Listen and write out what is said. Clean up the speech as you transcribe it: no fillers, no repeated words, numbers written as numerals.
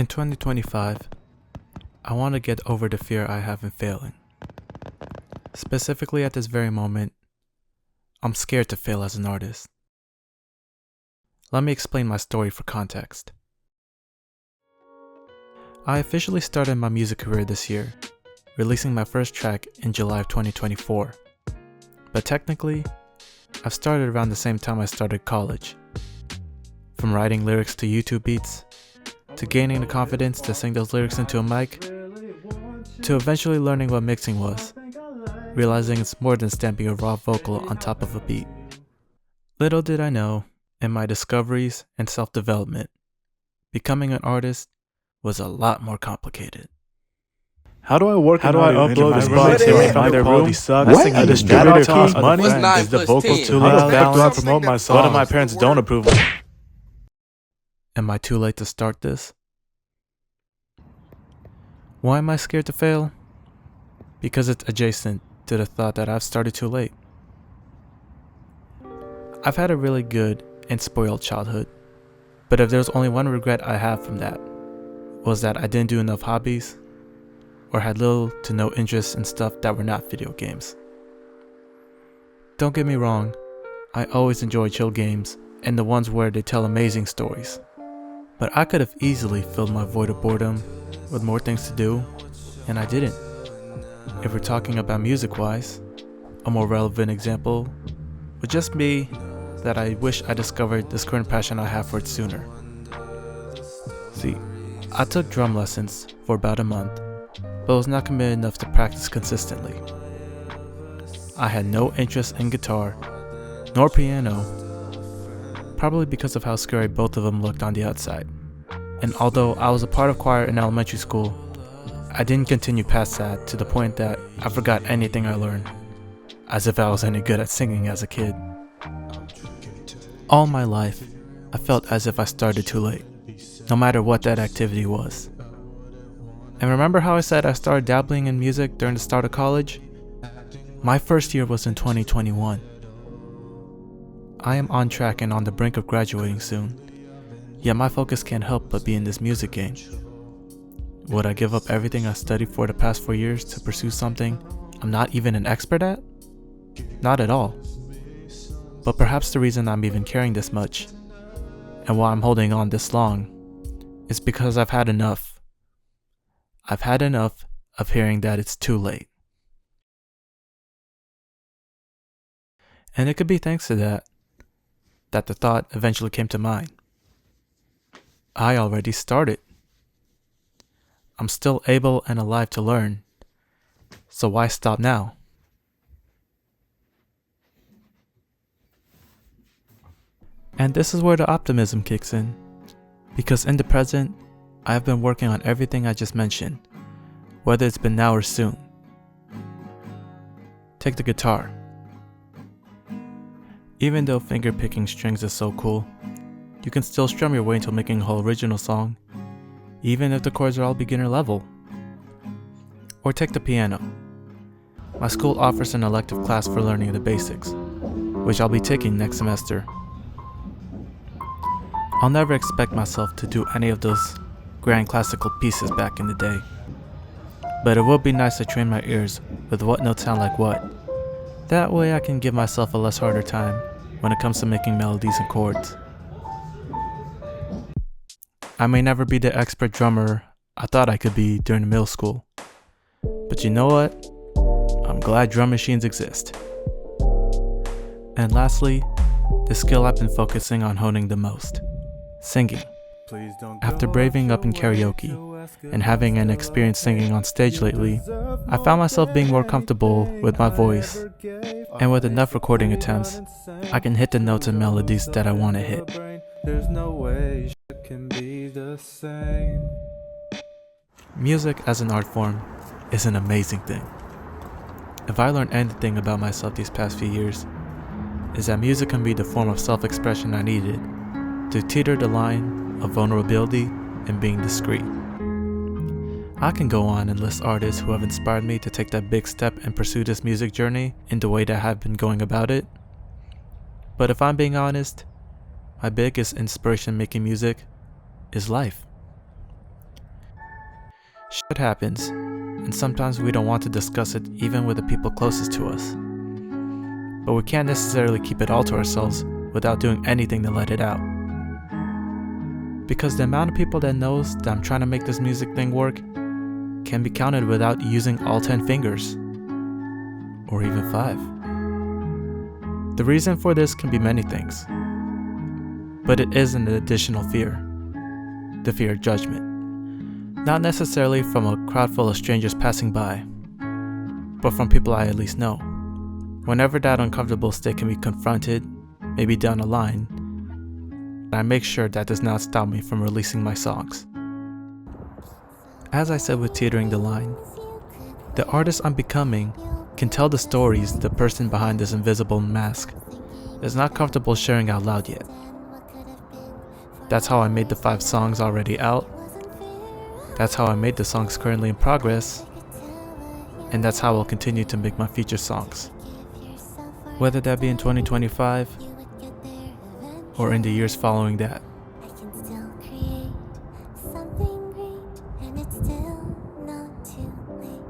In 2025, I want to get over the fear I have in failing. Specifically at this very moment, I'm scared to fail as an artist. Let me explain my story for context. I officially started my music career this year, releasing my first track in July of 2024. But technically, I've started around the same time I started college. From writing lyrics to YouTube beats, to gaining the confidence to sing those lyrics into a mic, to eventually learning what mixing was, realizing it's more than stamping a raw vocal on top of a beat. Little did I know, in my discoveries and self-development, becoming an artist was a lot more complicated. How do I upload this What box? is it? My quality sucks. What? A distributor costs What? money. What's 9 Is the plus vocal 10? too How the loud? fuck do I promote my songs? What if my parents don't approve of it? Am I too late to start this? Why am I scared to fail? Because it's adjacent to the thought that I've started too late. I've had a really good and spoiled childhood, but if there's only one regret I have from that, was that I didn't do enough hobbies, or had little to no interest in stuff that were not video games. Don't get me wrong, I always enjoy chill games and the ones where they tell amazing stories. But I could have easily filled my void of boredom with more things to do, and I didn't. If we're talking about music-wise, a more relevant example would just be that I wish I discovered this current passion I have for it sooner. See, I took drum lessons for about a month, but was not committed enough to practice consistently. I had no interest in guitar, nor piano, probably because of how scary both of them looked on the outside. And although I was a part of choir in elementary school, I didn't continue past that to the point that I forgot anything I learned, as if I was any good at singing as a kid. All my life, I felt as if I started too late, no matter what that activity was. And remember how I said I started dabbling in music during the start of college? My first year was in 2021. I am on track and on the brink of graduating soon, yet my focus can't help but be in this music game. Would I give up everything I studied for the past 4 years to pursue something I'm not even an expert at? Not at all. But perhaps the reason I'm even caring this much, and why I'm holding on this long, is because I've had enough. I've had enough of hearing that it's too late. And it could be thanks to that the thought eventually came to mind. I already started. I'm still able and alive to learn, so why stop now? And this is where the optimism kicks in, because in the present, I have been working on everything I just mentioned, whether it's been now or soon. Take the guitar. Even though finger picking strings is so cool, you can still strum your way into making a whole original song, even if the chords are all beginner level. Or take the piano. My school offers an elective class for learning the basics, which I'll be taking next semester. I'll never expect myself to do any of those grand classical pieces back in the day, but it would be nice to train my ears with what notes sound like what. That way I can give myself a less harder time when it comes to making melodies and chords. I may never be the expert drummer I thought I could be during middle school, but you know what? I'm glad drum machines exist. And lastly, the skill I've been focusing on honing the most: singing. After braving up in karaoke and having an experience singing on stage lately, I found myself being more comfortable with my voice, and with enough recording attempts, I can hit the notes and melodies that I want to hit. Music as an art form is an amazing thing. If I learned anything about myself these past few years, is that music can be the form of self-expression I needed to teeter the line of vulnerability and being discreet. I can go on and list artists who have inspired me to take that big step and pursue this music journey in the way that I've been going about it. But if I'm being honest, my biggest inspiration making music is life. Shit happens, and sometimes we don't want to discuss it even with the people closest to us. But we can't necessarily keep it all to ourselves without doing anything to let it out. Because the amount of people that knows that I'm trying to make this music thing work can be counted without using all 10 fingers. Or even 5. The reason for this can be many things. But it is an additional fear. The fear of judgment. Not necessarily from a crowd full of strangers passing by, but from people I at least know. Whenever that uncomfortable state can be confronted, maybe down the line, I make sure that does not stop me from releasing my songs. As I said with Teetering the Line, the artist I'm becoming can tell the stories the person behind this invisible mask is not comfortable sharing out loud yet. That's how I made the 5 songs already out. That's how I made the songs currently in progress. And that's how I'll continue to make my future songs. Whether that be in 2025 or in the years following that. I can still create something great, and it's still not too late.